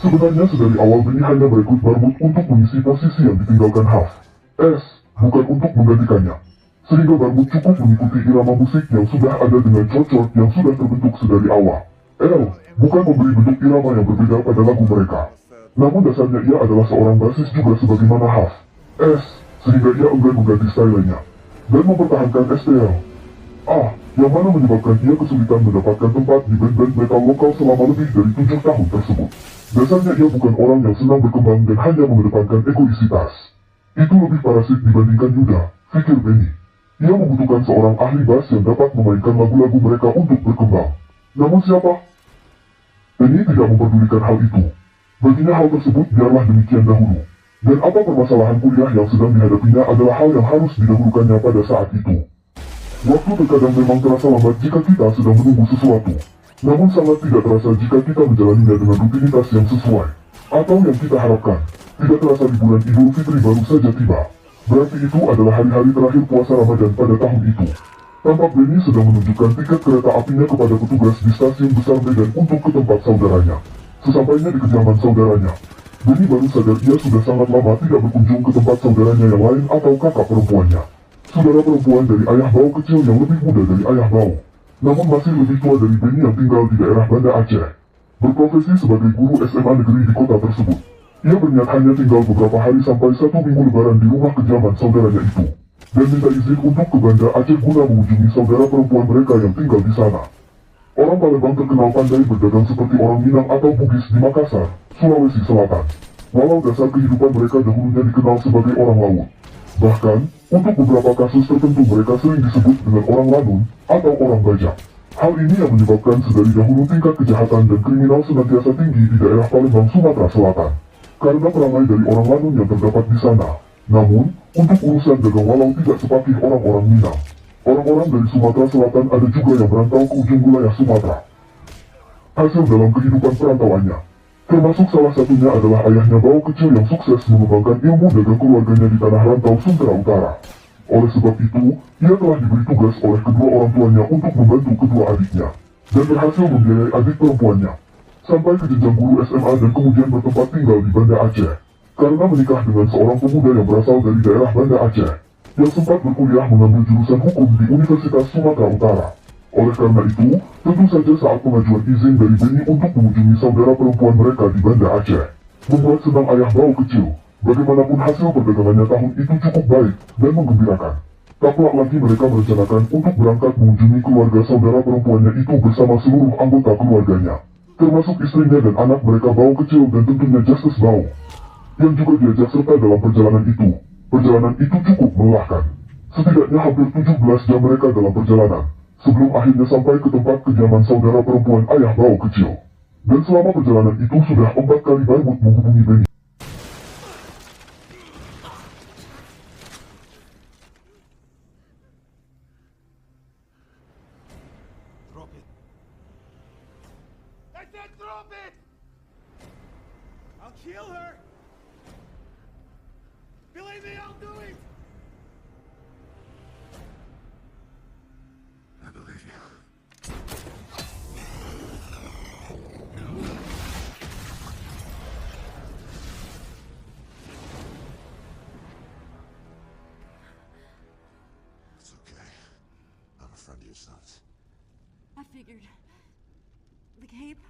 Sebenarnya sedari awal Benny hanya merekrut Barbut untuk mengisi posisi yang ditinggalkan Huff, bukan untuk menggantikannya. Sehingga Barbut cukup mengikuti irama musik yang sudah ada dengan chord-chord yang sudah terbentuk sedari awal. Bukan memberi bentuk irama yang berbeda pada lagu mereka. Namun dasarnya ia adalah seorang basis juga sebagaimana Huff, sehingga ia enggan mengganti stylenya dan mempertahankan STL. Yang mana menyebabkan ia kesulitan mendapatkan tempat di band-band metal lokal selama lebih dari 7 tahun tersebut. Dasarnya ia bukan orang yang senang berkembang dan hanya mengedepankan egoisitas. Itu lebih parasit dibandingkan Yuda, pikir Benny. Ia membutuhkan seorang ahli bass yang dapat memainkan lagu-lagu mereka untuk berkembang. Namun siapa? Benny tidak memperdulikan hal itu. Baginya hal tersebut biarlah demikian dahulu. Dan apa permasalahan kuliah yang sedang dihadapinya adalah hal yang harus didahulukannya pada saat itu. Waktu terkadang memang terasa lambat jika kita sedang menunggu sesuatu. Namun sangat tidak terasa jika kita menjalaninya dengan rutinitas yang sesuai. Atau yang kita harapkan. Tidak terasa di bulan Idul Fitri baru saja tiba. Berarti itu adalah hari-hari terakhir puasa Ramadan pada tahun itu. Tampak Benny sedang menunjukkan tiket kereta apinya kepada petugas di stasiun besar Medan untuk ke tempat saudaranya. Sesampainya di kediaman saudaranya, Benny baru sadar ia sudah sangat lama tidak berkunjung ke tempat saudaranya yang lain atau kakak perempuannya. Saudara perempuan dari ayah Bau kecil yang lebih muda dari ayah Bau, namun masih lebih tua dari Benny yang tinggal di daerah Banda Aceh. Berprofesi sebagai guru SMA negeri di kota tersebut. Ia berniat hanya tinggal beberapa hari sampai 1 minggu lebaran di rumah kediaman saudaranya itu. Dan minta izin untuk ke Banda Aceh guna mengunjungi saudara perempuan mereka yang tinggal di sana. Orang Palembang terkenal pandai berdagang seperti orang Minang atau Bugis di Makassar, Sulawesi Selatan. Walau dasar kehidupan mereka dahulunya dikenal sebagai orang laut. Bahkan, untuk beberapa kasus tertentu mereka sering disebut dengan orang Lanun atau orang Bajak. Hal ini yang menyebabkan sedari dahulu tingkat kejahatan dan kriminal senantiasa tinggi di daerah Palembang, Sumatera Selatan. Karena perangai dari orang Lanun yang terdapat di sana. Namun, untuk urusan dagang walau tidak sepakih orang-orang Minang. Orang-orang dari Sumatera Selatan ada juga yang merantau ke ujung wilayah Sumatera. Hasil dalam kehidupan perantauannya, termasuk salah satunya adalah ayahnya Bau kecil yang sukses mengembangkan ilmu dagang keluarganya di tanah rantau Sumatera Utara. Oleh sebab itu, ia telah diberi tugas oleh kedua orang tuanya untuk membantu kedua adiknya, dan berhasil membiayai adik perempuannya, sampai ke jenjang guru SMA dan kemudian bertempat tinggal di Banda Aceh, karena menikah dengan seorang pemuda yang berasal dari daerah Banda Aceh, yang sempat berkuliah mengambil jurusan hukum di Universitas Sumatera Utara. Oleh karena itu, tentu saja saat pengajuan izin dari Benny untuk mengunjungi saudara perempuan mereka di Banda Aceh, membuat senang ayah Bau kecil. Bagaimanapun hasil perdagangannya tahun itu cukup baik dan menggembirakan. Tak pelak lagi mereka merencanakan untuk berangkat mengunjungi keluarga saudara perempuannya itu bersama seluruh anggota keluarganya, termasuk istrinya dan anak mereka Bau kecil dan tentunya Justice Bau, yang juga diajak serta dalam perjalanan itu. Perjalanan itu cukup melelahkan. Setidaknya hampir 17 jam mereka dalam perjalanan, sebelum akhirnya sampai ke tempat kediaman saudara perempuan ayah Bau kecil. Dan selama perjalanan itu sudah 4 kali Barbut menghubungi Benny. Drop it. I said drop it! I'll kill her! Believe me, I'll do it! I believe you. It's okay. I'm a friend of your son's. I figured. The cape?